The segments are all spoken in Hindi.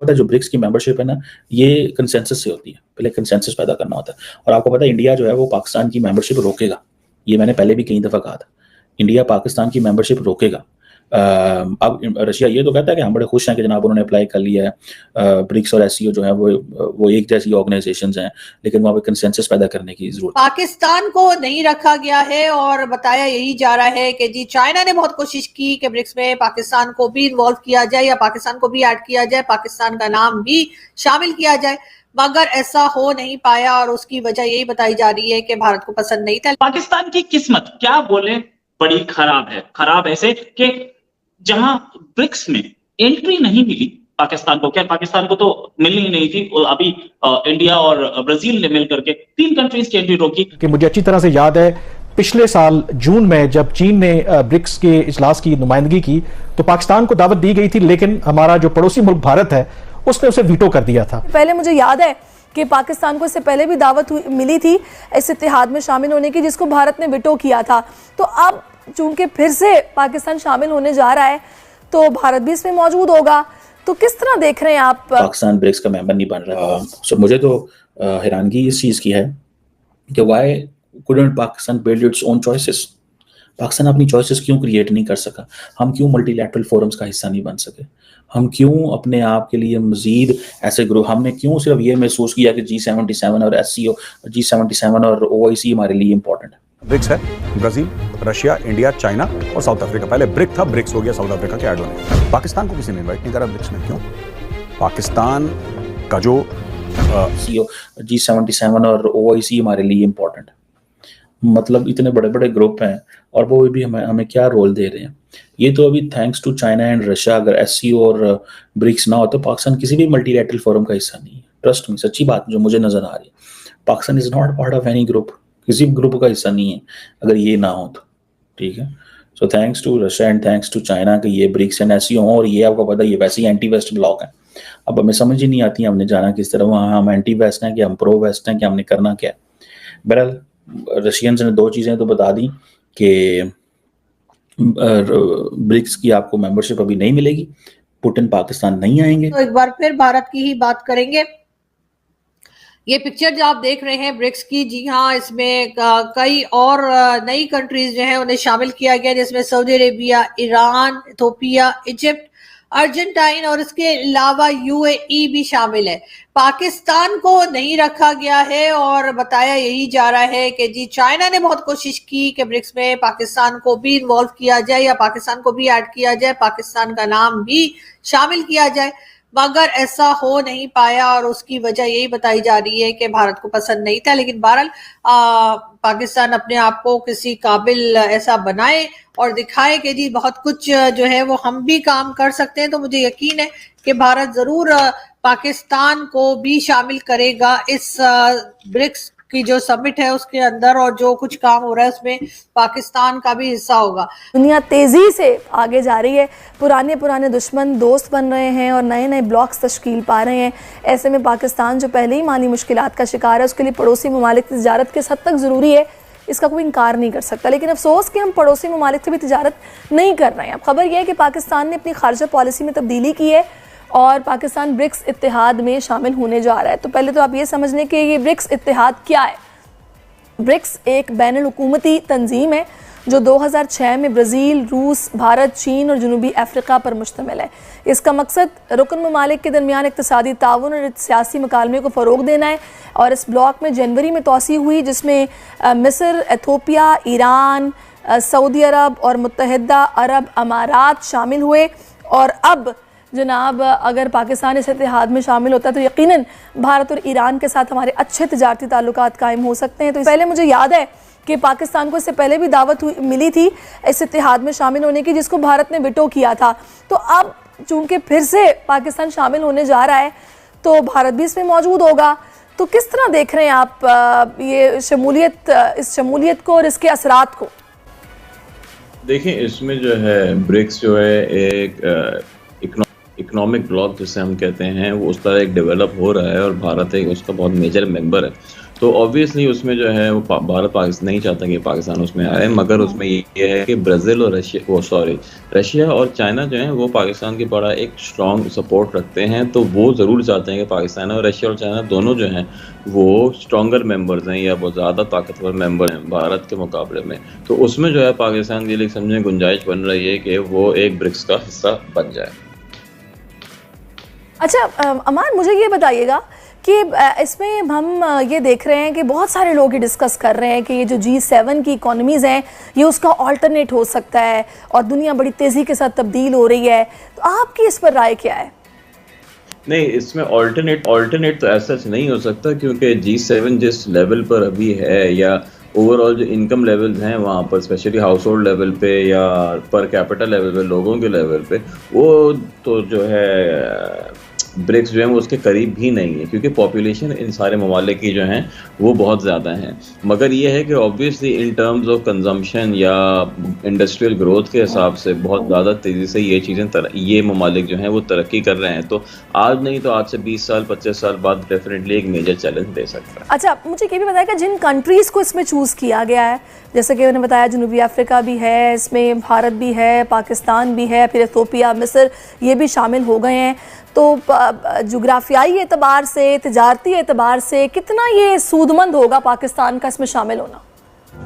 पता है जो ब्रिक्स की मेंबरशिप है ना, ये कंसेंसस से होती है। पहले कंसेंसस पैदा करना होता है और आपको पता है इंडिया जो है वो पाकिस्तान की मेंबरशिप रोकेगा। ये मैंने पहले भी कई दफ़ा कहा था। इंडिया पाकिस्तान की मेंबरशिप रोकेगा। अब रशिया ये तो कहता है कि हम बड़े खुश हैं कि जनाब उन्होंने अप्लाई कर लिया है। ब्रिक्स और एससीओ जो है वो एक जैसी ऑर्गेनाइजेशंस हैं, लेकिन वहाँ पे कंसेंसस पैदा करने की ज़रूरत है। पाकिस्तान को नहीं रखा गया है और बताया यही जा रहा है कि जी चाइना ने बहुत कोशिश की कि ब्रिक्स में पाकिस्तान को भी इन्वॉल्व किया जाए या पाकिस्तान को भी ऐड किया जाए, पाकिस्तान का नाम भी शामिल किया जाए, मगर ऐसा हो नहीं पाया और उसकी वजह यही बताई जा रही है कि भारत को पसंद नहीं था। पाकिस्तान की किस्मत क्या बोले बड़ी खराब है। खराब ऐसे कि जहां ब्रिक्स में एंट्री नहीं मिली पाकिस्तान को, क्या पाकिस्तान को तो मिलनी ही नहीं थी, अभी इंडिया और ब्राजील ने मिलकर के 3 कंट्रीज की एंट्री रोकी। कि मुझे अच्छी तरह से याद है पिछले साल जून में जब चीन ने ब्रिक्स के इजलास की नुमाइंदगी की तो पाकिस्तान को दावत दी गई थी, लेकिन हमारा जो पड़ोसी मुल्क भारत है उसने उसे वीटो कर दिया था। पहले मुझे याद है कि पाकिस्तान को इससे पहले भी दावत मिली थी इस इत्तेहाद में शामिल होने की, जिसको भारत ने वीटो किया था। तो अब चूंकि फिर से पाकिस्तान शामिल होने जा रहा है तो भारत भी इसमें मौजूद होगा। तो किस तरह देख रहे हैं आप? पाकिस्तान ब्रिक्स का मेंबर नहीं बन रहा। सो मुझे तो हैरानगी इस चीज़ की है कि why couldn't Pakistan build its own choices. Pakistan अपनी चॉइसेस क्यों क्रिएट नहीं कर सका? हम क्यों मल्टीलैटरल फोरम्स का हिस्सा नहीं बन सके? हम क्यों अपने आप के लिए मजीद ऐसे ग्रुप, हमने क्यों सिर्फ ये महसूस किया कि G77 और एससीओ, G77 और OIC हमारे लिए इंपॉर्टेंट है? ब्रिक्स है ब्राजील, रशिया, इंडिया, चाइना और साउथ अफ्रीका। पहले ब्रिक था, ब्रिक्स हो गया साउथ अफ्रीका के ऐड होने। पाकिस्तान को किसी ने इन्वाइट नहीं करा ब्रिक्स में, क्यों? पाकिस्तान का जो G77 और OIC हमारे लिए इंपॉर्टेंट है। मतलब इतने बड़े बड़े ग्रुप हैं और वो भी हमें क्या रोल दे रहे हैं? ये तो अभी thanks to China and Russia, अगर एससीओ और ब्रिक्स ना हो तो पाकिस्तान किसी भी मल्टीलैटरल फोरम का हिस्सा नहीं है। ट्रस्ट मी, सच्ची बात जो मुझे नजर आ रही है, Pakistan is not part of any group, किसी ग्रुप का हिस्सा नहीं है अगर ये ना हो तो। ठीक है, so thanks to Russia and thanks to China कि ये ब्रिक्स एंड एससीओ हो, और ये आपको पता है ये वैसे ही एंटी वेस्ट ब्लॉक है। अब हमें समझ ही नहीं आती हमने जाना किस तरह, वहाँ हम एंटी वेस्ट हैं कि हम प्रो वेस्ट हैं कि हमने करना क्या है। बहरहाल रशियंस ने 2 चीज़ें तो बता दी कि ब्रिक्स की आपको मेंबरशिप अभी नहीं मिलेगी, पुतिन पाकिस्तान नहीं आएंगे। तो एक बार फिर भारत की ही बात करेंगे। ये पिक्चर जो आप देख रहे हैं ब्रिक्स की, जी हाँ, इसमें कई और नई कंट्रीज जो हैं उन्हें शामिल किया गया, जिसमें Saudi Arabia, Iran, Ethiopia, Egypt, Argentine और इसके अलावा यूएई भी शामिल है। पाकिस्तान को नहीं रखा गया है और बताया यही जा रहा है कि जी चाइना ने बहुत कोशिश की कि ब्रिक्स में पाकिस्तान को भी इन्वॉल्व किया जाए या पाकिस्तान को भी ऐड किया जाए, पाकिस्तान का नाम भी शामिल किया जाए, मगर ऐसा हो नहीं पाया और उसकी वजह यही बताई जा रही है कि भारत को पसंद नहीं था। लेकिन बहरहाल पाकिस्तान अपने आप को किसी काबिल ऐसा बनाए और दिखाए कि जी बहुत कुछ जो है वो हम भी काम कर सकते हैं, तो मुझे यकीन है कि भारत जरूर पाकिस्तान को भी शामिल करेगा इस ब्रिक्स की जो समिट है उसके अंदर, और जो कुछ काम हो रहा है उसमें पाकिस्तान का भी हिस्सा होगा। दुनिया तेजी से आगे जा रही है, पुराने दुश्मन दोस्त बन रहे हैं और नए नए ब्लॉक्स तश्कील पा रहे हैं। ऐसे में पाकिस्तान जो पहले ही माली मुश्किलात का शिकार है, उसके लिए पड़ोसी ममालिक की तिजारत किस हद तक ज़रूरी है इसका कोई इनकार नहीं कर सकता। लेकिन अफसोस कि हम पड़ोसी ममालिक से भी तिजारत नहीं कर रहे हैं। अब खबर यह है कि पाकिस्तान ने अपनी खारजा पॉलिसी में तब्दीली की है और पाकिस्तान ब्रिक्स इत्तेहाद में शामिल होने जा रहा है। तो पहले तो आप ये समझ लें कि ये ब्रिक्स इत्तेहाद क्या है। ब्रिक्स एक बैनुल हुकूमती तंजीम है जो 2006 में ब्राज़ील, रूस, भारत, चीन और जनूबी अफ्रीका पर मुश्तमिल है। इसका मकसद रुकन ममालिक के दरमियान इक़्तिसादी ताउन और सियासी मकालमे को फ़रोग़ देना है। और इस ब्लॉक में जनवरी में तोसी हुई, जिसमें मिस्र, एथोपिया, ईरान, सऊदी अरब और मुत्तहिदा अरब अमारात शामिल हुए। और अब जनाब अगर पाकिस्तान इस इत्तेहाद में शामिल होता है तो यकीनन भारत और ईरान के साथ हमारे अच्छे तिजारती ताल्लुकात कायम हो सकते हैं। तो पहले मुझे याद है कि पाकिस्तान को इससे पहले भी दावत मिली थी इस इत्तेहाद में शामिल होने की, जिसको भारत ने वीटो किया था। तो अब चूंकि फिर से पाकिस्तान शामिल होने जा रहा है तो भारत भी इसमें मौजूद होगा। तो किस तरह देख रहे हैं आप ये इस शमूलियत को और इसके असरात को? देखिए, इसमें जो है ब्रिक्स जो है एक इकोनॉमिक ब्लॉक जिसे हम कहते हैं, वो उस तरह एक डेवलप हो रहा है और भारत एक उसका बहुत मेजर मेंबर है। तो ऑब्वियसली उसमें जो है वो भारत पाकिस्तान नहीं चाहता कि पाकिस्तान उसमें आए, मगर उसमें ये है कि ब्राज़ील और रशिया और चाइना जो है वो पाकिस्तान की बड़ा एक स्ट्रॉन्ग सपोर्ट रखते हैं। तो वो ज़रूर चाहते हैं कि पाकिस्तान और रशिया और चाइना दोनों जो हैं वो स्ट्रॉन्गर मेंबर्स हैं या वो ज़्यादा ताकतवर मेंबर हैं भारत के मुकाबले में। तो उसमें जो है पाकिस्तान के लिए समझें गुंजाइश बन रही है कि वो एक ब्रिक्स का हिस्सा बन जाए। अच्छा अमान, मुझे ये बताइएगा कि इसमें हम ये देख रहे हैं कि बहुत सारे लोग ये डिस्कस कर रहे हैं कि ये जो G7 की इकोनॉमीज़ हैं ये उसका ऑल्टरनेट हो सकता है और दुनिया बड़ी तेज़ी के साथ तब्दील हो रही है। तो आपकी इस पर राय क्या है? नहीं, इसमें ऑल्टरनेट तो ऐसा नहीं हो सकता, क्योंकि G7 जिस लेवल पर अभी है या ओवरऑल जो इनकम लेवल्स हैं वहाँ पर, स्पेशली हाउस होल्ड लेवल पे या पर कैपिटल लेवल पे, लोगों के लेवल पे, वो तो जो है ब्रिक्स जो है वो उसके करीब भी नहीं है, क्योंकि पॉपुलेशन इन सारे ममालिक की जो हैं वो बहुत ज़्यादा हैं। मगर ये है कि obviously in terms of consumption या इंडस्ट्रियल ग्रोथ के हिसाब से बहुत ज़्यादा तेज़ी से ये चीज़ें ये ममालिक जो हैं वो तरक्की कर रहे हैं। तो आज नहीं तो आज से 20 साल 25 साल बाद डेफिनेटली एक मेजर चैलेंज दे सकता है। अच्छा, मुझे ये भी बताया कि जिन कंट्रीज़ को इसमें चूज़ किया गया है, जैसे कि उन्होंने बताया जनूबी अफ्रीका भी है, इसमें भारत भी है, पाकिस्तान भी है, फिर इथियोपिया, मिस्र, ये भी शामिल हो गए हैं। तो जोग्राफियाई एतबार से, तिजारती एतबार से कितना ये सूदमंद होगा पाकिस्तान का इसमें शामिल होना?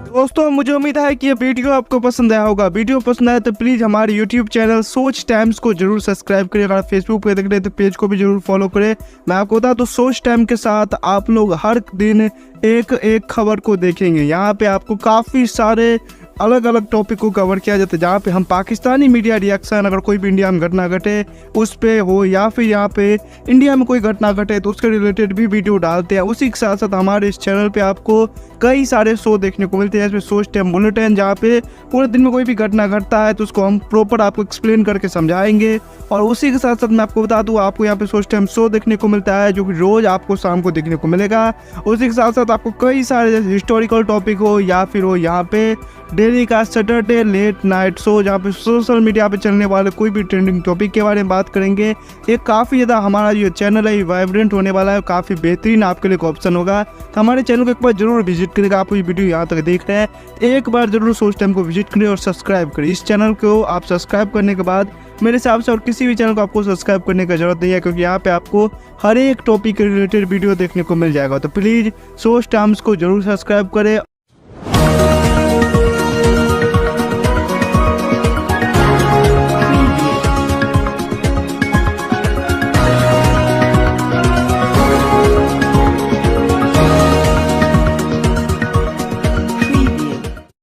दोस्तों, मुझे उम्मीद है कि ये वीडियो आपको पसंद आया होगा। वीडियो पसंद आया तो प्लीज़ हमारे यूट्यूब चैनल सोच टाइम्स को जरूर सब्सक्राइब करें। अगर फेसबुक पे देख रहे हैं तो पेज को भी जरूर फॉलो करें। मैं आपको बता तो सोच टाइम के साथ आप लोग हर दिन एक खबर को देखेंगे। यहाँ पे आपको काफ़ी सारे अलग अलग टॉपिक को कवर किया जाता है, जहाँ पे हम पाकिस्तानी मीडिया रिएक्शन, अगर कोई भी इंडिया में घटना घटे उस पे हो, या फिर यहाँ पे इंडिया में कोई घटना घटे तो उसके रिलेटेड भी वीडियो डालते हैं। उसी के साथ साथ हमारे इस चैनल पे आपको कई सारे शो देखने को मिलते हैं, जैसे सोच टाइम बुलेटिन, जहाँ पे पूरे दिन में कोई भी घटना घटता है तो उसको हम प्रॉपर आपको एक्सप्लेन करके समझाएंगे। और उसी के साथ साथ मैं आपको बता दूँ, आपको यहाँ पे सोच टाइम शो देखने को मिलता है जो कि रोज़ आपको शाम को देखने को मिलेगा। उसी के साथ साथ आपको कई सारे जैसे हिस्टोरिकल टॉपिक हो या फिर हो यहाँ पे डेली का सैटरडे लेट नाइट शो, जहाँ पे सोशल मीडिया पे चलने वाले कोई भी ट्रेंडिंग टॉपिक के बारे में बात करेंगे। ये काफ़ी ज़्यादा हमारा जो चैनल है वाइब्रेंट होने वाला है, काफ़ी बेहतरीन आपके लिए एक ऑप्शन होगा। तो हमारे चैनल को एक बार जरूर विजिट करेगा। आप ये वीडियो यहाँ तक देख रहे हैं, एक बार जरूर सोच टाइम को विजिट करें और सब्सक्राइब करें। इस चैनल को आप सब्सक्राइब करने के बाद मेरे हिसाब से और किसी भी चैनल को आपको सब्सक्राइब करने की जरूरत नहीं है, क्योंकि यहाँ पे आपको हर एक टॉपिक के रिलेटेड वीडियो देखने को मिल जाएगा। तो प्लीज़ सोच टाइम्स को जरूर सब्सक्राइब करें।